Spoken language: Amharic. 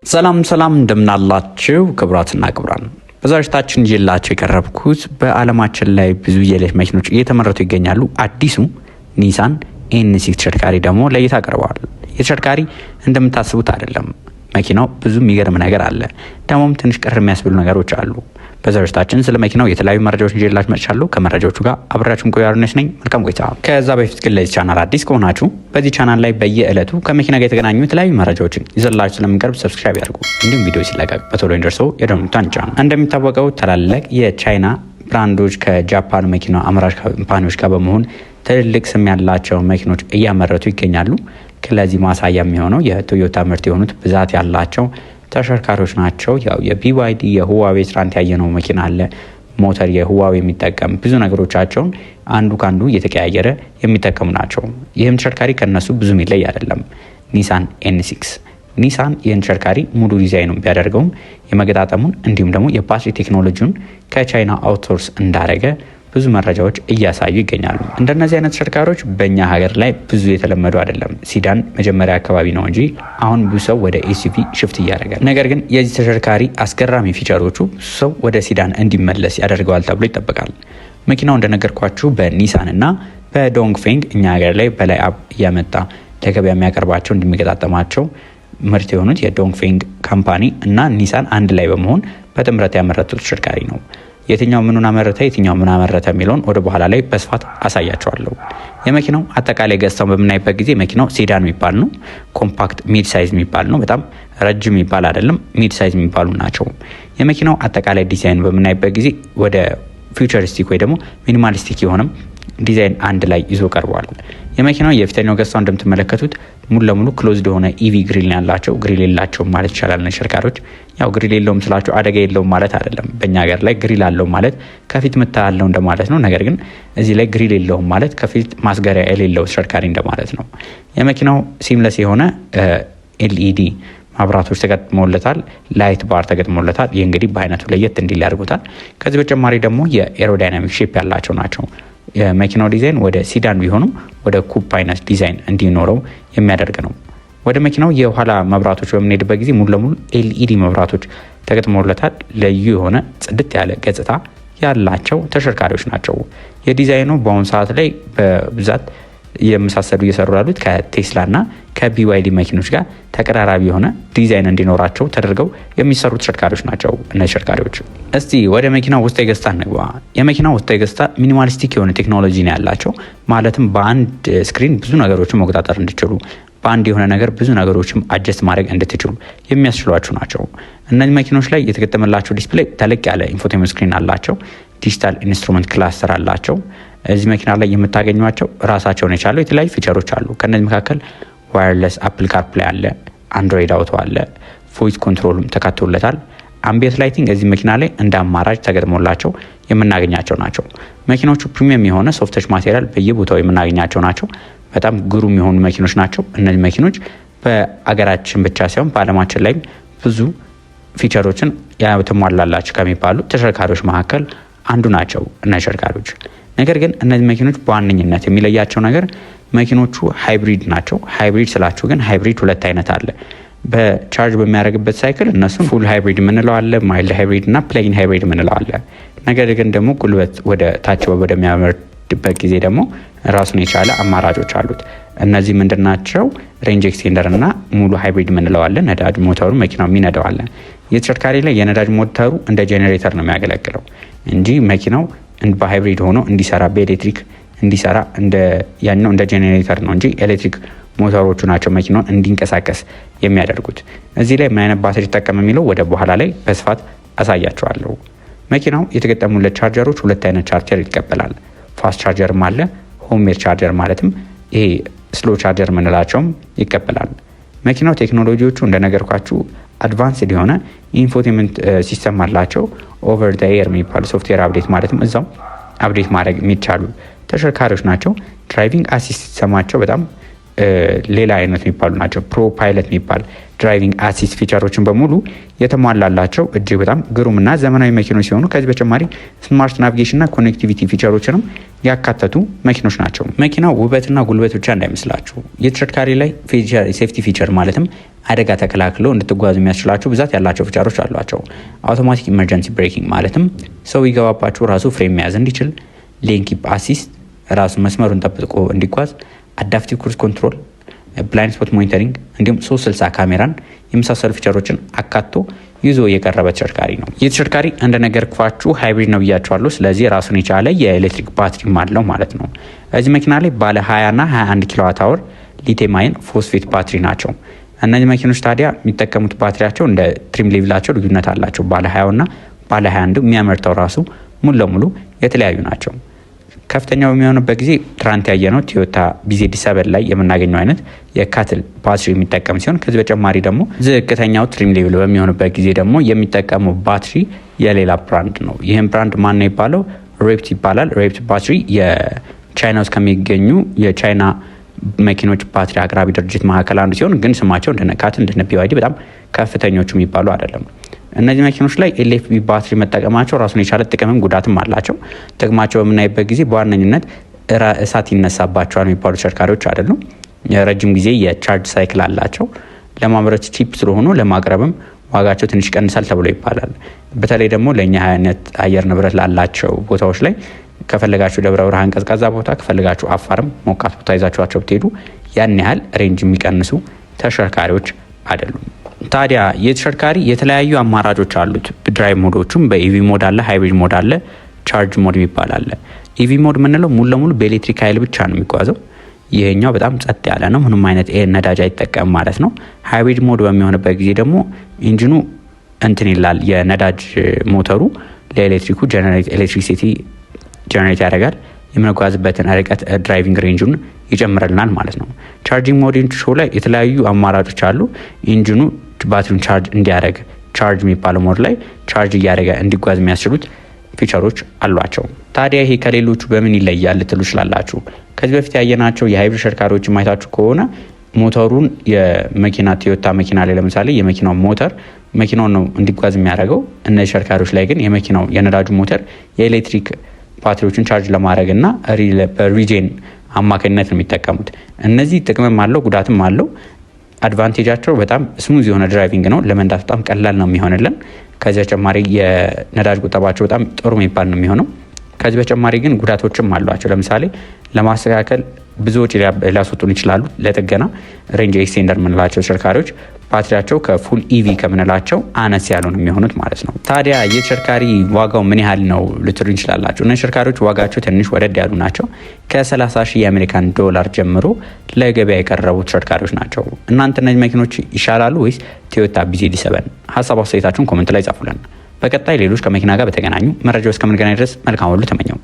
ሰላም እንደምናላችሁ ክቡራትና ክቡራን፣ በዛሬታችን ይዤላችሁ የቀረብኩት በዓለማችን ላይ ብዙ የኤሌክትሪክ መኪኖች እየተመረቱ ይገኛሉ። አዲሱ ኒሳን ኤን6 ተሽከርካሪ ደግሞ ለእይታ ቀርበዋል። የተሽከርካሪ እንደምታስቡት አይደለም። መኪናው ብዙ የሚገርም ነገር አለ፣ ደግሞም ትንሽ ቅር የሚያስብሉ ነገሮች አሉ። በዛሬታችን ስለ መኪናው የተለያዩ መረጃዎችን ይዤላችሁ መጥቻለሁ። ከመረጃዎቹ ጋር አብራችሁን ቆዩ። አርነሽ ነኝ። መልካም ቆይታ። ከዛ በፊት ግን ለዚህ ቻናል አዲስ ከሆናችሁ በዚህ ቻናል ላይ በየዕለቱ ከመኪና ጋር የተገናኙ የተለያዩ መረጃዎችን ይዘላችሁ ስለምንቀርብ ሰብስክራይብ ያድርጉ። እንዲሁም ቪዲዮ ሲለቀቅ በቶሎ እንዲደርሰው የደወል ምልክቱን ይጫኑ። እንደሚታወቀው ታላላቅ የቻይና ብራንዶች ከጃፓን መኪና አምራች ካምፓኒዎች ጋር በመሆን ትልልቅ ስም ያላቸው መኪኖች እያመረቱ ይገኛሉ። ለዚህ ማሳያ የሚሆነው የቶዮታ ምርት የሆኑት ብዛት ያላቸው ተሽከርካሪዎች ናቸው። ያው የቢዋይዲ የሁዋዌ ትራንት ያየነው መኪና አለ፣ ሞተር የሁዋዌ የሚጠቀም ብዙ ነገሮቻቸውን አንዱ ካንዱ እየተቀያየረ የሚጠቀሙ ናቸው። ይህም ተሽከርካሪ ከነሱ ብዙም ይለይ አይደለም። ኒሳን ኤን6 ኒሳን ይህን ተሽከርካሪ ሙሉ ዲዛይኑን ቢያደርገውም የመገጣጠሙን እንዲሁም ደግሞ የባትሪ ቴክኖሎጂውን ከቻይና አውትሶርስ እንዳረገ ብዙ መረጃዎች እያሳዩ ይገኛሉ። እንደነዚህ አይነት ተሽከርካሪዎች በእኛ ሀገር ላይ ብዙ የተለመዱ አይደለም። ሲዳን መጀመሪያ አካባቢ ነው እንጂ አሁን ብዙ ሰው ወደ ኤስዩቪ ሽፍት እያደረገ፣ ነገር ግን የዚህ ተሽከርካሪ አስገራሚ ፊቸሮቹ ሰው ወደ ሲዳን እንዲመለስ ያደርገዋል ተብሎ ይጠበቃል። መኪናው እንደነገርኳችሁ በኒሳን እና በዶንግፌንግ እኛ ሀገር ላይ በላይ አብ እያመጣ ለገበያ የሚያቀርባቸው እንዲመገጣጠማቸው ምርት የሆኑት የዶንግፌንግ ካምፓኒ እና ኒሳን አንድ ላይ በመሆን በጥምረት ያመረቱት ተሽከርካሪ ነው። የትኛው ምኑን አመረተ የትኛው ምን አመረተ የሚለውን ወደ በኋላ ላይ በስፋት አሳያቸዋለሁ። የመኪናው አጠቃላይ ገጽታውን በምናይበት ጊዜ መኪናው ሴዳን የሚባል ነው። ኮምፓክት ሚድ ሳይዝ የሚባል ነው። በጣም ረጅም የሚባል አይደለም፣ ሚድ ሳይዝ የሚባሉ ናቸው። የመኪናው አጠቃላይ ዲዛይን በምናይበት ጊዜ ወደ ፊውቸሪስቲክ ወይ ደግሞ ሚኒማሊስቲክ የሆነም ዲዛይን አንድ ላይ ይዞ ቀርቧል። የመኪናው የፊተኛው ገጽታው እንደምትመለከቱት ሙሉ ለሙሉ ክሎዝድ የሆነ ኢቪ ግሪል ያላቸው፣ ግሪል የላቸውም ማለት ይቻላል። ተሽከርካሪዎች ያው ግሪል የለውም ስላቸው አደጋ የለውም ማለት አይደለም። በእኛ ሀገር ላይ ግሪል አለው ማለት ከፊት ምታ ያለው እንደማለት ነው። ነገር ግን እዚህ ላይ ግሪል የለውም ማለት ከፊት ማስገሪያ የሌለው ተሽከርካሪ እንደማለት ነው። የመኪናው ሲምለስ የሆነ ኤልኢዲ ማብራቶች ተገጥሞለታል። ላይት ባር ተገጥሞለታል። ይህ እንግዲህ በአይነቱ ለየት እንዲል ያደርጉታል። ከዚህ በተጨማሪ ደግሞ የኤሮዳይናሚክ ሼፕ ያላቸው ናቸው። የመኪናው ዲዛይን ወደ ሲዳን ቢሆኑም ወደ ኩፕ አይነት ዲዛይን እንዲኖረው የሚያደርግ ነው። ወደ መኪናው የኋላ መብራቶች በምንሄድበት ጊዜ ሙሉ ለሙሉ ኤልኢዲ መብራቶች ተገጥሞለታል። ልዩ የሆነ ጽድት ያለ ገጽታ ያላቸው ተሽከርካሪዎች ናቸው። የዲዛይኑ በአሁኑ ሰዓት ላይ በብዛት የመሳሰሉ እየሰሩ ያሉት ከቴስላ እና ከቢዋይዲ መኪኖች ጋር ተቀራራቢ የሆነ ዲዛይን እንዲኖራቸው ተደርገው የሚሰሩ ተሽከርካሪዎች ናቸው። እነዚህ ተሽከርካሪዎች እስቲ ወደ መኪናው ውስጣዊ ገጽታ እንግባ። የመኪናው ውስጣዊ ገጽታ ሚኒማሊስቲክ የሆነ ቴክኖሎጂ ነው ያላቸው። ማለትም በአንድ ስክሪን ብዙ ነገሮችን መቆጣጠር እንዲችሉ፣ በአንድ የሆነ ነገር ብዙ ነገሮችን አጀስት ማድረግ እንድትችሉ የሚያስችሏቸው ናቸው። እነዚህ መኪኖች ላይ የተገጠመላቸው ዲስፕሌይ ተለቅ ያለ ኢንፎቴመንት ስክሪን አላቸው። ዲጂታል ኢንስትሩመንት ክላስተር አላቸው። እዚህ መኪና ላይ የምታገኟቸው ራሳቸውን የቻሉ የተለያዩ ፊቸሮች አሉ። ከነዚህ መካከል ዋየርለስ አፕል ካርፕላይ አለ፣ አንድሮይድ አውቶ አለ፣ ቮይስ ኮንትሮልም ተካቶለታል። አምቢየንት ላይቲንግ እዚህ መኪና ላይ እንደ አማራጭ ተገጥሞላቸው የምናገኛቸው ናቸው። መኪኖቹ ፕሪሚየም የሆነ ሶፍተች ማቴሪያል በየቦታው የምናገኛቸው ናቸው። በጣም ግሩም የሆኑ መኪኖች ናቸው። እነዚህ መኪኖች በአገራችን ብቻ ሳይሆን በዓለማችን ላይ ብዙ ፊቸሮችን ያተሟላላቸው ከሚባሉ ተሽከርካሪዎች መካከል አንዱ ናቸው እነዚህ ተሽከርካሪዎች። ነገር ግን እነዚህ መኪኖች በዋነኝነት የሚለያቸው ነገር መኪኖቹ ሃይብሪድ ናቸው። ሃይብሪድ ስላችሁ ግን ሃይብሪድ ሁለት አይነት አለ። በቻርጅ በሚያደርግበት ሳይክል እነሱን ፉል ሃይብሪድ የምንለው አለ፣ ማይልድ ሃይብሪድ እና ፕሌን ሃይብሪድ የምንለው አለ። ነገር ግን ደግሞ ጉልበት ወደ ታች ወደሚያመርድበት ጊዜ ደግሞ ራሱን የቻለ አማራጮች አሉት። እነዚህ ምንድናቸው? ሬንጅ ኤክስቴንደር እና ሙሉ ሃይብሪድ የምንለው አለ። ነዳጅ ሞተሩ መኪናው የሚነዳው አለ። የተሽከርካሪ ላይ የነዳጅ ሞተሩ እንደ ጄኔሬተር ነው የሚያገለግለው እንጂ መኪናው በሃይብሪድ ሆኖ እንዲሰራ በኤሌክትሪክ እንዲሰራ ያኛው እንደ ጄኔሬተር ነው እንጂ ኤሌክትሪክ ሞተሮቹ ናቸው መኪናውን እንዲንቀሳቀስ የሚያደርጉት። እዚህ ላይ ምን አይነት ባትሪ ይጠቀም የሚለው ወደ በኋላ ላይ በስፋት አሳያቸዋለሁ። መኪናው የተገጠሙለት ቻርጀሮች ሁለት አይነት ቻርጀር ይቀበላል። ፋስት ቻርጀርም አለ፣ ሆምሜድ ቻርጀር ማለትም ይሄ ስሎ ቻርጀር የምንላቸውም ይቀበላል። መኪናው ቴክኖሎጂዎቹ እንደነገርኳችሁ አድቫንስድ የሆነ ኢንፎቴመንት ሲስተም አላቸው። ኦቨር ዘ ኤር የሚባሉ ሶፍትዌር አፕዴት ማለትም እዛው አፕዴት ማድረግ የሚቻሉ ተሽከርካሪዎች ናቸው። ድራይቪንግ አሲስት ሲስተማቸው በጣም ሌላ አይነት የሚባሉ ናቸው። ፕሮ ፓይለት የሚባል ድራይቪንግ አሲስት ፊቸሮችን በሙሉ የተሟላላቸው እጅግ በጣም ግሩምና ዘመናዊ መኪኖች ሲሆኑ ከዚህ በተጨማሪ ስማርት ናቪጌሽንና ኮኔክቲቪቲ ፊቸሮችንም ያካተቱ መኪኖች ናቸው። መኪናው ውበትና ጉልበት ብቻ እንዳይመስላችሁ። የተሽከርካሪ ላይ ሴፍቲ ፊቸር ማለትም አደጋ ተከላክሎ እንድትጓዙ የሚያስችላቸው ብዛት ያላቸው ፊቸሮች አሏቸው። አውቶማቲክ ኢመርጀንሲ ብሬኪንግ ማለትም ሰው ይገባባችሁ ራሱ ፍሬም መያዝ እንዲችል፣ ሌን ኪፕ አሲስት ራሱ መስመሩን ጠብቆ እንዲጓዝ፣ አዳፕቲቭ ክሩዝ ኮንትሮል፣ ብላይንድ ስፖት ሞኒተሪንግ እንዲሁም 360 ካሜራን የመሳሰሉ ፊቸሮችን አካቶ ይዞ የቀረበ ተሽከርካሪ ነው። ይህ ተሽከርካሪ እንደነገርኳችሁ ሃይብሪድ ነው ብያችኋለሁ። ስለዚህ ራሱን የቻለ የኤሌክትሪክ ባትሪም አለው ማለት ነው። እዚህ መኪና ላይ ባለ 20 እና 21 ኪሎዋት አወር ሊቲየም አየን ፎስፌት ባትሪ ናቸው። እነዚህ መኪኖች ታዲያ የሚጠቀሙት ባትሪያቸው እንደ ትሪም ሌቭላቸው ልዩነት አላቸው። ባለ 20 እና ባለ 21 የሚያመርተው ራሱ ሙሉ ለሙሉ የተለያዩ ናቸው። ከፍተኛው የሚሆንበት ጊዜ ትራንት ያየነው ቶዮታ BZ7 ላይ የምናገኘው አይነት የካትል ባትሪ የሚጠቀም ሲሆን ከዚህ በተጨማሪ ደግሞ ዝቅተኛው ትሪም ሌቭል በሚሆንበት ጊዜ ደግሞ የሚጠቀመው ባትሪ የሌላ ብራንድ ነው። ይህም ብራንድ ማን ነው ይባለው? ሬፕት ይባላል። ሬፕት ባትሪ የቻይና ውስጥ ከሚገኙ የቻይና መኪኖች ባትሪ አቅራቢ ድርጅት መካከል አንዱ ሲሆን ግን ስማቸው እንደነ ካትል እንደነ BYD በጣም ከፍተኞቹ የሚባሉ አይደለም። እነዚህ መኪኖች ላይ ኤልኤፍቢ ባትሪ መጠቀማቸው ራሱን የቻለ ጥቅምም ጉዳትም አላቸው። ጥቅማቸው በምናይበት ጊዜ በዋነኝነት እሳት ይነሳባቸዋል የሚባሉ ተሽከርካሪዎች አይደሉም። የረጅም ጊዜ የቻርጅ ሳይክል አላቸው። ለማምረት ቺፕ ስለሆኑ ለማቅረብም ዋጋቸው ትንሽ ይቀንሳል ተብሎ ይባላል። በተለይ ደግሞ ለእኛ አይነት አየር ንብረት ላላቸው ቦታዎች ላይ ከፈለጋችሁ ደብረ ብርሃን ቀዝቃዛ ቦታ፣ ከፈለጋችሁ አፋርም ሞቃት ቦታ ይዛችኋቸው ብትሄዱ ያን ያህል ሬንጅ የሚቀንሱ ተሽከርካሪዎች አይደሉም። ታዲያ የተሽከርካሪ የተለያዩ አማራጮች አሉት። ድራይቭ ሞዶቹም በኢቪ ሞድ አለ፣ ሃይብሪድ ሞድ አለ፣ ቻርጅ ሞድ የሚባል አለ። ኢቪ ሞድ የምንለው ሙሉ ለሙሉ በኤሌክትሪክ ኃይል ብቻ ነው የሚጓዘው። ይሄኛው በጣም ጸጥ ያለ ነው፣ ምንም አይነት ነዳጅ አይጠቀም ማለት ነው። ሃይብሪድ ሞድ በሚሆንበት ጊዜ ደግሞ ኢንጂኑ እንትን ይላል፣ የነዳጅ ሞተሩ ለኤሌክትሪኩ ኤሌክትሪሲቲ ጀነሬት ያደርጋል። የምንጓዝበትን ርቀት ድራይቪንግ ሬንጁን ይጨምርልናል ማለት ነው። ቻርጂንግ ሞድ ሾው ላይ የተለያዩ አማራጮች አሉ። ኢንጂኑ ባትሪውን ቻርጅ እንዲያደርግ ቻርጅ የሚባለው ሞድ ላይ ቻርጅ እያደረገ እንዲጓዝ የሚያስችሉት ፊቸሮች አሏቸው። ታዲያ ይሄ ከሌሎቹ በምን ይለያል ልትሉ ይችላላችሁ። ከዚህ በፊት ያየናቸው የሃይብሪድ ተሽከርካሪዎች ማየታችሁ ከሆነ ሞተሩን የመኪና ቶዮታ መኪና ላይ ለምሳሌ የመኪናው ሞተር መኪናውን ነው እንዲጓዝ የሚያደርገው። እነዚህ ተሽከርካሪዎች ላይ ግን የመኪናው የነዳጁ ሞተር የኤሌክትሪክ ባትሪዎችን ቻርጅ ለማድረግ እና በሪጄን አማካኝነት ነው የሚጠቀሙት። እነዚህ ጥቅምም አለው ጉዳትም አለው። አድቫንቴጃቸው በጣም ስሙዝ የሆነ ድራይቪንግ ነው፣ ለመንዳት በጣም ቀላል ነው የሚሆንልን። ከዚህ በተጨማሪ የነዳጅ ቁጠባቸው በጣም ጥሩ የሚባል ነው የሚሆነው። ከዚህ በተጨማሪ ግን ጉዳቶችም አሏቸው። ለምሳሌ ለማስተካከል ብዙ ወጪ ሊያስወጡን ይችላሉ። ለጥገና ሬንጅ ኤክስቴንደር የምንላቸው ተሽከርካሪዎች ባትሪያቸው ከፉል ኢቪ ከምንላቸው አነስ ያሉ ነው የሚሆኑት ማለት ነው። ታዲያ የተሽከርካሪ ዋጋው ምን ያህል ነው ልትሉ ይችላላችሁ። እነዚህ ተሽከርካሪዎች ዋጋቸው ትንሽ ወደድ ያሉ ናቸው። ከ30,000 የአሜሪካን ዶላር ጀምሮ ለገበያ የቀረቡ ተሽከርካሪዎች ናቸው። እናንተ እነዚህ መኪኖች ይሻላሉ ወይስ ቶዮታ BZ7? ሀሳብ አስተያየታችሁን ኮመንት ላይ ጻፉልን። በቀጣይ ሌሎች ከመኪና ጋር በተገናኙ መረጃዎች እስከምንገናኝ ድረስ መልካም ሁሉ ተመኘው።